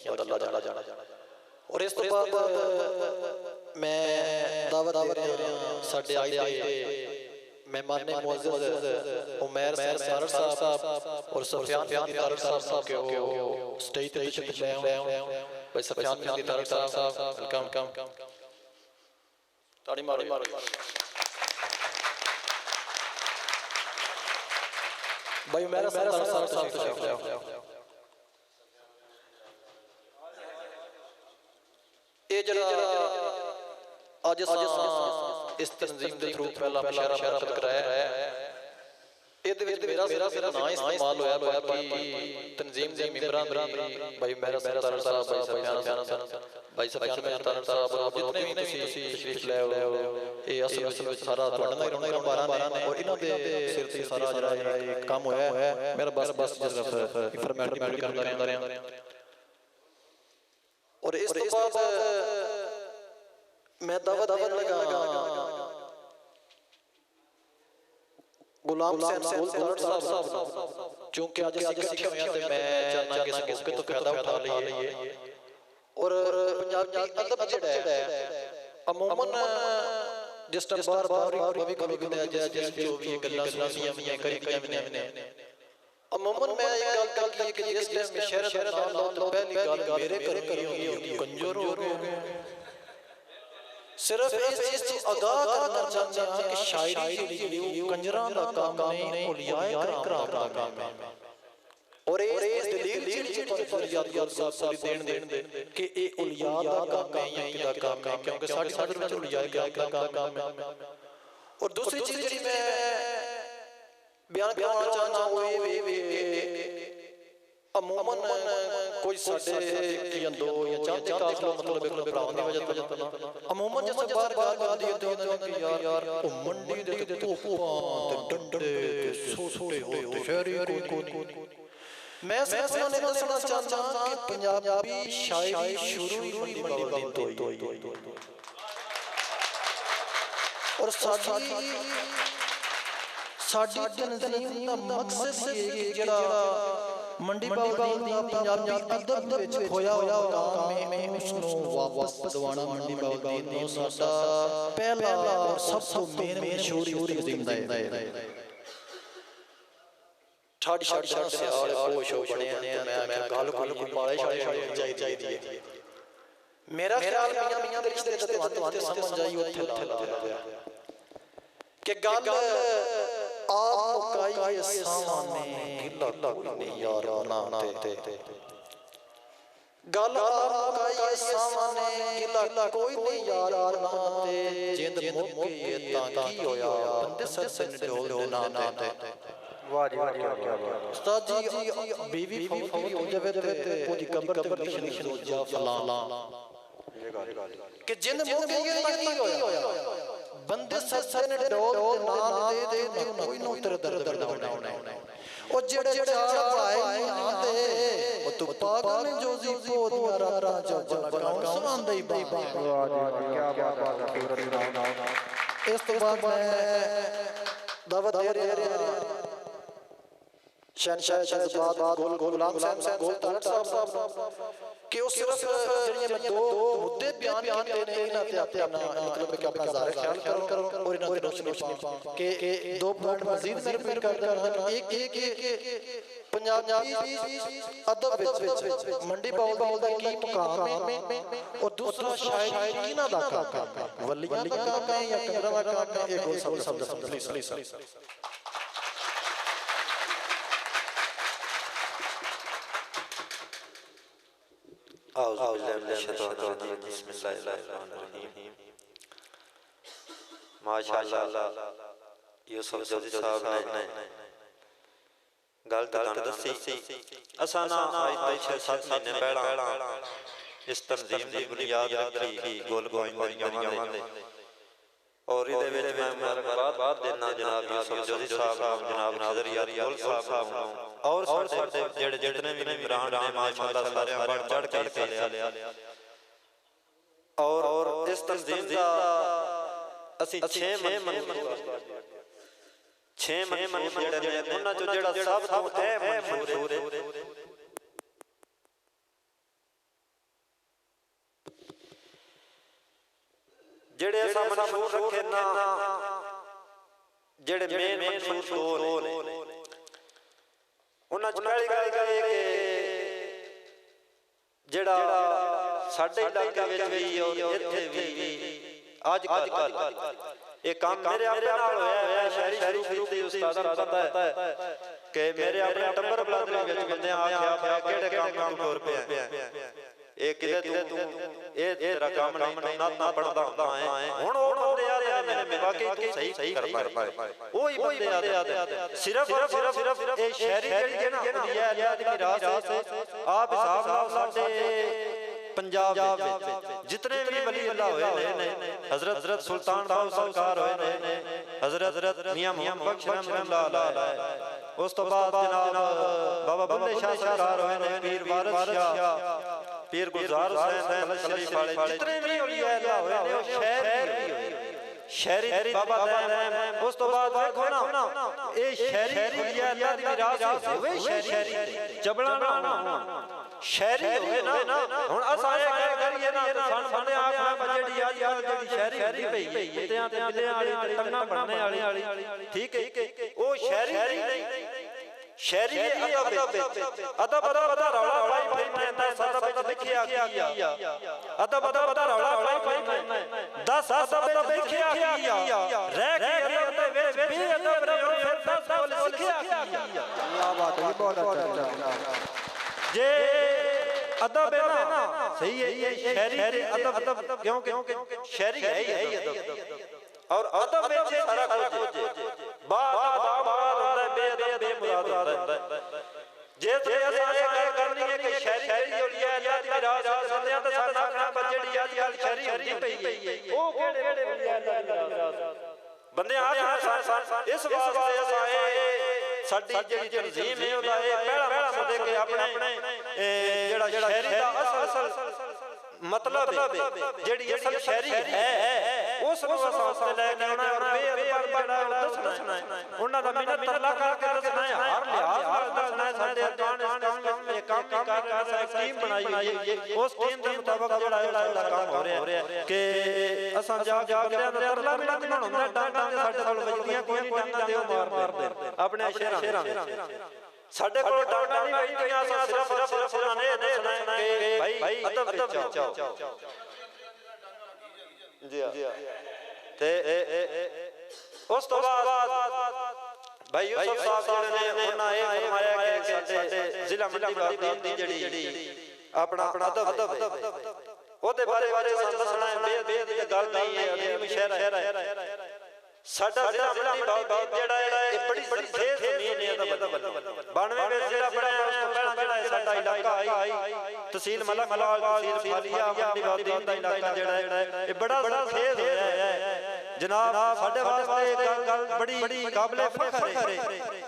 और इस तो बाद मैं दावत दे रहा साडे आज दे मेहमान मुअज़्ज़ज़ उमैर सारर साहब और सफियान तारड़ साहब के स्टेज पे तशरीफ ले आए भाई सफियान तारड़ साहब वेलकम ताड़ी मारो भाई उमैर सारड़ साहब तशरीफ ले आओ ये जरा आज इस तंजीम के थ्रू पहला मुशायरा प्राप्त कराया है ਇਹਦੇ ਵਿੱਚ ਮੇਰਾ ਨਾਂ ਇਸਤੇਮਾਲ ਹੋਇਆ ਬਾਕੀ ਤਨਜ਼ੀਮ ਦੇ ਮੈਂਬਰਾਂ ਦੀ ਭਾਈ ਮੇਰਾ ਸਰਦਾਰ ਸਾਹਿਬ ਭਾਈ ਸਫਿਆਨ ਸਾਹਿਬ ਔਰ ਜਿਤਨੇ ਵੀ ਤੁਸੀਂ ਤਸ਼ਰੀਫ ਲੈ ਆਓ ਇਹ ਅਸਲ ਵਿੱਚ ਸਾਰਾ ਤੁਹਾਡਾ ਹੀ ਰੌਣਕ ਬਾਰਾਂ ਨੇ ਔਰ ਇਹਨਾਂ ਦੇ ਸਿਰ ਤੇ ਸਾਰਾ ਜਿਹੜਾ ਇਹ ਕੰਮ ਹੋਇਆ ਹੈ ਮੇਰਾ ਬਸ ਜਸਟ ਇਨਫੋਰਮੈਟਿਵ ਕਰਦਾ ਰਿਹਾ और इस तो बाद मैं दावत देने लगा गुलाम हुसैन साहब चूंकि आज इकट्ठे हुए हैं मैं चाहना कि इस मौके तो फायदा उठा लईए और पंजाबी अदब जिहड़ा है अमूमन जिस टाइम बार भी कभी जिस जो भी गल्लां सुनियां हुई करी ने अमूमन मैं एक गल की कि जिस टाइम शहर का नाम लो तो पहली गल मेरे घर होगी कंजर हो गए सिर्फ इस चीज से आगाह करना चाहते हैं कि शायरी जी कंजरां दा काम नहीं उलियाए कराम दा काम है और इस दलील जी पर याद सारी देन कि ये उलिया दा काम है या किदा काम है क्योंकि साडी में उलियाए कराम दा काम है और दूसरी चीज जी मैं बयान करना चाहना वो अमूमन कोई साडे दो या चार काफिला मतलब एक भरावां दी वजह तो अमूमन जैसे बार आंदी है कि यार ओ मंडी दे ते धोपां ते डंडे ते सोटे हो ते शहरी कोई मैं सिर्फ उन्हें दसना चाहता कि पंजाबी शायरी शुरू ही मंडी बाबा तो और साडी तंजीम दा मकसद ये कि जेड़ा मंडी बाबा दी पंजाबी अदब विच खोया काम में उसनु वापस दवाना मंडी बाबा दी नो साडा पहला और सब तो मेन मशहूर जिंदा है ठड़ से आले पोश हो बने मैं गल माले शाले चाहिए मेरा ख्याल मियां दे रिश्ते ते तुम्हारे समझ आई ओथे ला कि गल आप काई सामने गिला नहीं यार ना ते गल आप काई सामने गिला कोई नहीं यार ना ते जिंद मुके ता की होया बंदे सर डोल ना ते वाह जी क्या बात उस्ताद जी बीवी फौत हो जावे ते ओदी कब्र ते निशान हो जा फलाना कि जिंद मुके ता की होया बंदे सस्से ने डोल ना दे कोई नो तेरे दर्द बनाना ओ जेड़े चार भाई आंदे ओ तू पागल जो जी पोद मारा जब कौन सुनांदे भाई क्या बात इस तो बाद मैं दावत दे रहा शहनशाह जज्बात गुलाम हुसैन गोल तारड़ साहब कि उस सिर्फ जड़ियां दो मुद्दे बयान कीते ने इना ते अपना मतलब कि अपना ज़ाहिर ख्याल करो और इना ते रोशनी के दो पॉइंट मजीद मैं रिपीट करदा हां एक पंजाबी अदब विच मंडी बाउल दा की मुकाम है और दूसरा शायरी किना दा काम है वलियां दा काम है या कंगरा दा काम है एक गोल शब्द प्लीज माशाअल्लाह यूसुफ जोधी साहब ने गल तो दसी असा ना आज 6-7 महीने पहला इस तंजीम की बुनियाद रखी गोल गोइंदा दे और इहदे विच मैं मुबारकबाद देना जनाब यूसुफ जोधी साहब जनाब नाज़र यार गोल साहब और साडे जेड़े जितने भी इमरान ने माशाअल्लाह सारे बढ़ चढ़ के लिया और इस तंजीम का ਅਸੀਂ 6 ਮਹੀਨੇ ਜਿਹੜੇ ਨੇ ਉਹਨਾਂ ਚੋਂ ਜਿਹੜਾ ਸਭ ਤੋਂ ਅਹਿਮ ਮਸ਼ਹੂਰ ਜਿਹੜੇ ਅਸਾਂ ਮਨਸ਼ੂਰ ਰੱਖੇ ਨਾ ਜਿਹੜੇ ਮੇਨ ਮਨਸ਼ੂਰ ਦੋ ਨੇ ਉਹਨਾਂ ਚ ਪਹਿਲੀ ਗੱਲ ਇਹ ਕਿ ਜਿਹੜਾ ਸਾਡੇ ਇਲਾਕੇ ਵਿੱਚ ਵੀ ਔਰ ਇੱਥੇ ਵੀ ਅੱਜ ਕੱਲ ਇਹ ਕੰਮ ਮੇਰੇ ਆਪਣੇ ਨਾਲ ਹੋਇਆ ਸ਼ਹਿਰੀ ਸ਼ੁਰੂ ਦੇ ਉਸਤਾਦਾਂ ਨੂੰ ਪਤਾ ਹੈ ਕਿ ਮੇਰੇ ਆਪਣੇ ਟੱਬਰ ਬਲਦ ਵਿੱਚ ਬੰਦੇ ਆਖਿਆ ਕਿਹੜੇ ਕੰਮ ਤੁਰ ਪਿਆ ਇਹ ਕਿਤੇ ਤੂੰ ਇਹ ਤੇਰਾ ਕੰਮ ਨਹੀਂ ਨਾ ਪੜਦਾ ਹੁੰਦਾ ਹੈ ਹੁਣ ਉਹ ਬੰਦੇ ਆ ਨੇ ਵਾਕਈ ਤੂੰ ਸਹੀ ਕਰ ਪਾਏ ਉਹੀ ਬੰਦੇ ਆ ਸਿਰਫ ਇਹ ਸ਼ਹਿਰੀ ਜਿਹੜੀ ਨਾ ਹੁੰਦੀ ਹੈ ਅੱਲਾਹ ਦੀ ਮਿਰਾਸ ਆਪ ਹਿਸਾਬ ਨਾਲ ਸਾਡੇ पंजाब जितने भी वली अल्लाह होए ने हजरत सुल्तान बाहू सरकार होए ने हजरत मियां मोहम्मद बख्श रहमतुल्लाह अलैह उस तो बाद जनाब बाबा बुल्ले शाह सरकार होए ने पीर वारिस शाह पीर गुलजार हुसैन शरीफ वाले जितने भी औलिया अल्लाह होए ने वो शहरी बाबा दैन उस तो बाद देखो ना ये शहरी औलिया अल्लाह दी मिरास होवे शहरी जबड़ा ना शहरी होए ना हुन असां ये करिए ना तो सन बंदे आखना जेडी आज जेडी शहरी हुंदी पई इत्तेयां ते मिले वाली टंगा बनने वाली ठीक है ओ शहरी नहीं शहरी अदब रौला पाई फिरदा सब विच लिखिया किया अदब रौला पाई फिरदा 10 अदब लिखिया किया रह के अदब दे विच बेअदब रहो फिर 10 बोल लिखिया किया क्या बात है बहुत अच्छा जे अदब है ना सही है ये शहरी अदब क्योंकि शहरी है ही अदब और अदब में सारा कुछ होता है बेमुराद होता है जे असां ये करनी है कि शहरी औलिया अल्लाह दी मिरास बंदियां ते साडा आखना जेडी अजकल शहरी होंदी पई है ओ केड़े औलिया अल्लाह दी मिरास बंदे आखना इस वास्ते असां साडी जेडी तंजीम है ओदा ये पहला मुद्दे के अपने जेड़ा शहरी दा असल मतलब जेडी असल शहरी है उस वास्ते लेके आना और बेअदब बड़ा दसना है उन्हां दा मिन्नत तरला करके दसना है हर लिहाज दसना है साडे अकान इस काम कर रहा स्कीम बनाई है उस स्कीम के मुताबिक जेड़ा साडा काम हो रहा है कि असां जा के तरला मिन्नत बनाउंदा डांडां ते साडे कोल वजदियां कोई नहीं डांडां ते ओ मार दे अपने शहरां साडे कोल डांडां नहीं वजदियां असां सिर्फ उन्होंने दसना है कि भाई अदब चाओ जी ते उस तो बाद भाई यूसुफ साहब ने उन्होंने ये फरमाया कि साडे जिला मंडी दी जेड़ी अपना अदब ओदे बारे दसना है बेअदबी दी गल नहीं है अजीम शहर है साडा जिला मंडी जेड़ा है बड़ी तेज जमीन है अदब 92 में जिला बनाया उस तो पहला जेड़ा साडा इलाका आई तहसील मलक लाल तहसील फालिया मंडी बाउद्दीन दा इलाका जेड़ा है ये बड़ा तेज होया है जनाब साडे वास्ते गल बड़ी काबिले फखर है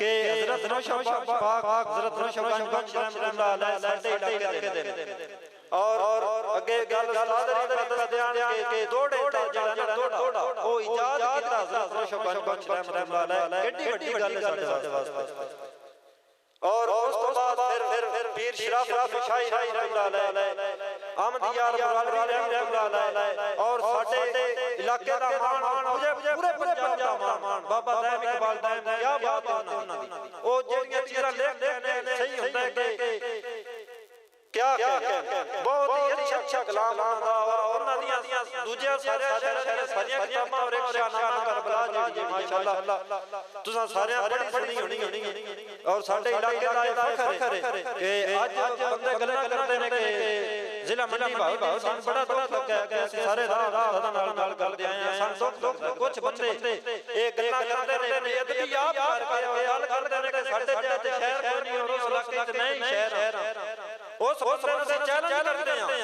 कि हजरत नौशा पाक हजरत नौशा बख्श रहमतुल्लाह अलैह साडे इलाके दे और अगे गल उस्ताद ने बयान के दौड़े जेड़ा ना दौड़ा ओ इजाद कीता हजरत नौशा बख्श रहमतुल्लाह अलैह केडी गल है साडे वास्ते और उस तो बाद फिर पीर शराफत मिशाई रहमतुल्लाह अलैह आमद यार मुराद रहमतुल्लाह अलैह और साडे इलाके दा मान पूरे पंजाब दा मान बाबा दैन इकबाल दैन क्या बात है उन्हां दी ओ जेड़ियां चीज़ां लिखदे ने सही हुंदा है कि क्या बहुत ही अच्छा कलाम आंदा और उन्हां दियां दूजे सारे सारियां किताबां और एक शाहनामा करबला जी माशाअल्लाह तुसां सारे बड़ी सुनी होनी और साडे इलाके दा फखर है कि अज बंदे गल्लां करदे ने कि जिला मंडी भाव सन बड़ा दुख लगा कि असि सारे राह नाल करदे आए हैं सन दुख कुछ बंदे ये गल्लां करदे ने बेअदबी आप करके गल करदे ने कि साडे ते शहर कोई नहीं और उस इलाके च नहीं शहर उस बंदे से चैलेंज करते हैं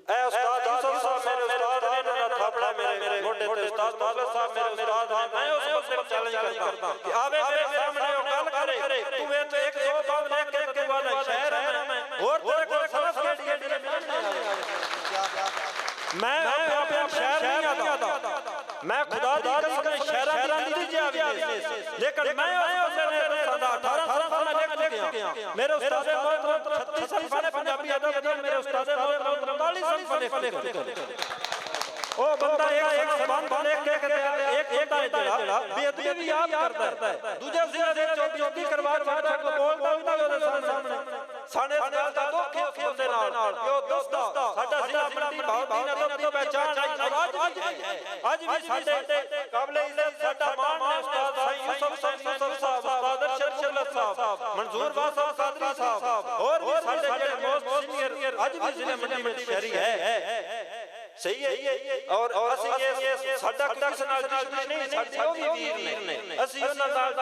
ऐ उस्ताद यूसुफ साहब मेरे उस्ताद ने ना थापड़ा मेरे मोटे ते उस्ताद मौलवी साहब मेरे उस्ताद हैं मैं उस बंदे को चैलेंज करता कि आवे मेरे सामने वो गल करे तू वे तो एक दो बात लेके तू वाला शहर है मैं और तेरे को समझ केडी है मैं अपने शहर नहीं आता मैं खुदा दी कसम शहर दी जावी लेकिन मैं उसने 18 साल लिख चुका मेरे उस्ताद मोहम्मद 36 साल पंजाबी अदब मेरे उस्ताद मोहम्मद 45 साल लिख ओ बंदा एक समान बन एक होता है जेड़ा बेअदबी भी आप करता है दूजे जिले दे चौकी करवा चाहता को बोलदा भी ना ਉਹਦੇ ਸਾਹਮਣੇ ਸਾਨੇ ਨਾਲ ਦਾ ਦੁੱਖ ਹੈ ਉਹਦੇ ਨਾਲ ਕਿ ਉਹ ਦੱਸਦਾ ਸਾਡਾ ਜ਼ਿਲ੍ਹਾ ਮੰਡੀ ਭਾਵ ਦੀ ਨਜ਼ਰ ਦੀ ਪਹਿਚਾਨ ਅੱਜ ਵੀ ਸਾਡੇ ਕਾਬਲੇ ਇੱਜ਼ਤ ਸਾਡਾ ਮਾਣ ਹੈ ਉਸਤਾਦ ਸਾਈਂ ਯੂਸਫ ਸਾਹਿਬ ਉਸਤਾਦ ਅਰਸ਼ਦ ਮੁਗਲਤ ਸਾਹਿਬ मंजूर वाह साहब कादरी साहब और भी साडे जेडे मोस्ट सीनियर आज भी जिले मंडी शहरी है सही है और ਅਸੀਂ ਇਹ ਸਾਡਾ ਕਿਸੇ ਨਾਲ ਦੁਸ਼ਮਣੀ ਨਹੀਂ ਸਾਡੀ ਉਹ ਵੀ ਵੀਰ ਨੇ ਅਸੀਂ ਉਹਨਾਂ ਨਾਲ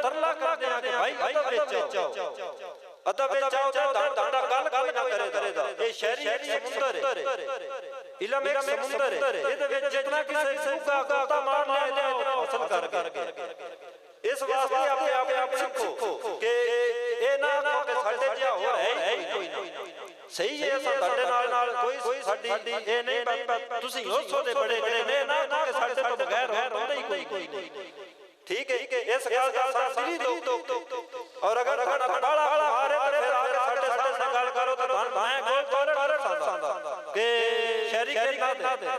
ਤਰਲਾ ਕਰਦੇ ਹਾਂ ਕਿ ਭਾਈ ਅਦਬ ਵਿੱਚ ਆਓ ਅਦਬ ਵਿੱਚ ਆਓ ਤੇ ਦਾਂਡਾ ਗੱਲ ਕੋਈ ਨਾ ਕਰੇਗਾ ਇਹ ਸ਼ਹਿਰੀ ਸਮੁੰਦਰ ਹੈ ਇਲਮ ਇੱਕ ਸਮੁੰਦਰ ਹੈ ਇਹਦੇ ਵਿੱਚ ਜਿੰਨਾ ਕਿਸੇ ਸੂਗਾ ਗੋਤਾ ਮਾਰ ਲੈ ਜਾਓ ਹਾਸਲ ਕਰਕੇ ਇਸ ਵਾਸਤੇ ਆਪਣੇ ਸਿੱਖੋ ਕਿ ਇਹ ਨਾ ਕਿ ਸਾਡੇ ਜਿਹਾ ਹੋਰ ਹੈ ਕੋਈ ਨਾ ਸਹੀ ਹੈ ਸਾਡੇ ਨਾਲ ਕੋਈ ਸਾਡੀ ਇਹ ਨਹੀਂ ਤੁਸੀਂ ਉਸੋ ਦੇ ਬੜੇ ਨੇ ਨਾ ਕਿ ਸਾਡੇ ਤੋਂ ਬਗੈਰ ਹੁੰਦਾ ਹੀ ਕੋਈ ਨਹੀਂ ठीक है इस गल का साथ दिली दो और अगर बाला मारे तो फिर आगे साडे से गल करो तो मैं गोल तोड़ सांदा कि शहरी के ना दे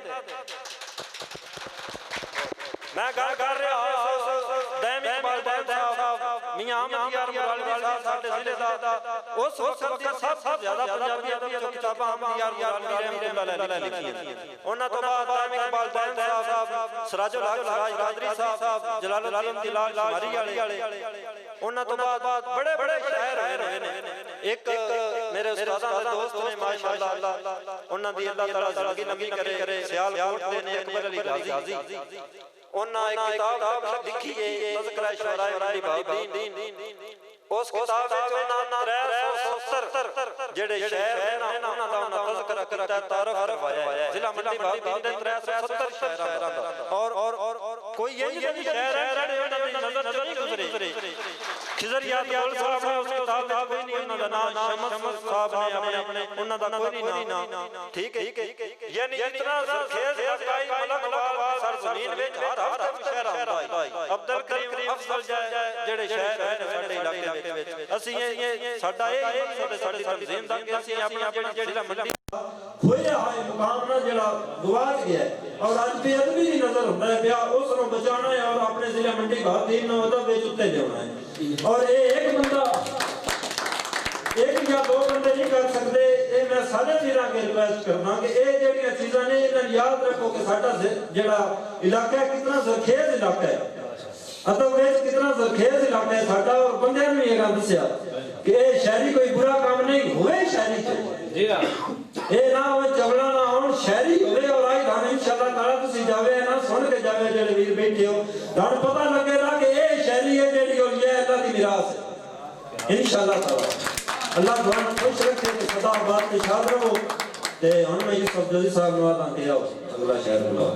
मैं गल कर रहा हूं दैम इकबाल साहब मियां अहमद यार मुरालवी साहब साडे जिले दा उस वक्त सबसे ज्यादा पंजाबी जो किताबां अहमद यार मुरालवी रहमतुल्लाह लिखी उन्हां तो बाद दैम इकबाल साहब सिराजुल हक सिराज कादरी साहब जलालुद्दीन दिलाल शुमारी वाले उन्हां तो बाद बड़े शायर होए ने एक मेरे उस्तादां दे दोस्त ने माशाअल्लाह उन्हां दी अल्लाह ताला जिंदगी लंबी करे सियालकोट दे ने अकबर अली गाजी उन्हां एक किताब लिखी है तज़किरा शुराए भावदीन उस किताब विच उन्हां 370 जेड़े शहर है ना उन्हां दा तज़किरा करता तारफ करवाया है जिला मंडी भावदीन दे 370 शहरां दा और कोई ये नहीं शहर है जेड़े उन्हां दी नजर च नहीं गुजरे खिजरियात गुल साहब ने उस किताब में कोई नहीं उन्हां दा नाम शमस साहब ने अपने उन्हां दा कोई नहीं नाम ठीक है यानी इतना सरखेज अकाई मलक वाल सर जमीन में हर शहर अब्दुल करीम अफजल जेड़े शहर है साडे इलाके विच ਅਸੀਂ ਇਹ ਸਾਡਾ ਇਹ ਸਾਡੀ ਤਨਜ਼ੀਮ ਦਾ ਕਿ ਅਸੀਂ ਆਪਣੀ ਜਿਹੜੀ ਮੰਡੀ ਹੋਇਆ ਹੈ ਮੁਕਾਮ ਨਾਲ ਜਿਹੜਾ ਗਵਾਚ ਗਿਆ ਔਰ ਅੱਜ ਬੇਅਦਬੀ ਦੀ ਨਜ਼ਰ ਹੁੰਦਾ ਹੈ ਪਿਆ ਉਸ ਨੂੰ ਬਚਾਉਣਾ ਹੈ ਔਰ ਆਪਣੇ ਜ਼ਿਲ੍ਹਾ ਮੰਡੀ ਭਾਵਦੀਨ ਨੂੰ ਉਹਦਾ ਵਿੱਚ ਉੱਤੇ ਲਿਆਉਣਾ ਹੈ ਔਰ ਇਹ ਇੱਕ ਬੰਦਾ एक या दो बंदे नहीं कर सकते ये मैं सारे वीरां के रिक्वेस्ट करना कि ये ਜਿਹੜੀਆਂ ਚੀਜ਼ਾਂ ਨੇ ਇਹਨਾਂ याद रखो कि ਸਾਡਾ ਜਿਹੜਾ ਇਲਾਕਾ ਹੈ ਕਿੰਨਾ ਜ਼ਰਖੇਜ਼ ਇਲਾਕਾ ਹੈ ਅਤੋਂ ਵਿੱਚ ਕਿੰਨਾ ਜ਼ਰਖੇਜ਼ ਇਲਾਕਾ ਹੈ ਸਾਡਾ ਔਰ ਬੰਦਿਆਂ ਨੂੰ ਇਹ ਗੱਲ ਦੱਸਿਆ ਕਿ ਇਹ ਸ਼ਹਿਰੀ ਕੋਈ ਬੁਰਾ ਕੰਮ ਨਹੀਂ ਹੋਵੇ ਸ਼ਹਿਰੀ ਚ ਜੀ ਹਾਂ ਇਹ ਨਾ ਹੋਵੇ ਝਗੜਾ ਨਾ ਹੋਣ ਸ਼ਹਿਰੀ ਹੋਵੇ ਔਰ ਆਈ ਤੁਹਾਨੂੰ ਇਨਸ਼ਾਅੱਲਾ ਤਾਲਾ ਤੁਸੀਂ ਜਾਵੇ ਨਾ ਸੁਣ ਕੇ ਜਾਵੇ ਜਿਹੜੇ ਵੀਰ ਬੈਠੇ ਹੋ ਤੁਹਾਨੂੰ ਪਤਾ ਲੱਗੇਗਾ ਕਿ ਇਹ ਸ਼ਹਿਰੀ ਹੈ ਜਿਹੜੀ ਔਲੀਆ ਅੱਲਾਹ ਦੀ ਮਿਰਾਸ ਹੈ ਇਨਸ਼ਾਅੱਲਾ ਤਾਲਾ अल्लाह दुआन खुश रखे कि सदा बात के शाद रहो ते हुन मैं यूसुफ जजी साहब नवाज आंदे आओ अगला शहर बुलाओ